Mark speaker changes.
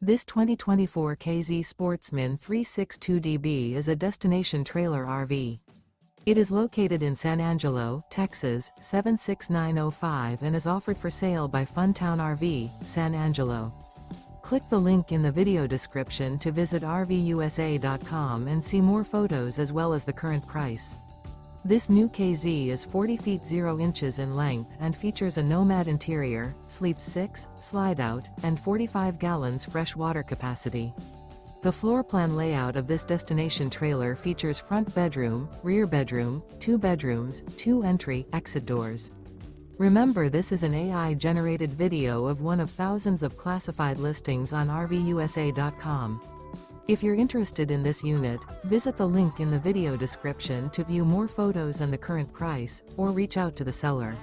Speaker 1: This 2024 K-Z Sportsmen 362DB is a destination trailer RV. It is located in San Angelo, Texas, 76905 and is offered for sale by Funtown RV, San Angelo. Click the link in the video description to visit RVUSA.com and see more photos as well as the current price. This new K-Z is 40 feet 0 inches in length and features a NOMAD interior, sleeps 6, Slideout, and 45 gallons fresh water capacity. The floor plan layout of this destination trailer features front bedroom, rear bedroom, 2 bedrooms, 2 entry/exit doors. Remember, this is an AI-generated video of one of thousands of classified listings on RVUSA.com. If you're interested in this unit, visit the link in the video description to view more photos and the current price, or reach out to the seller.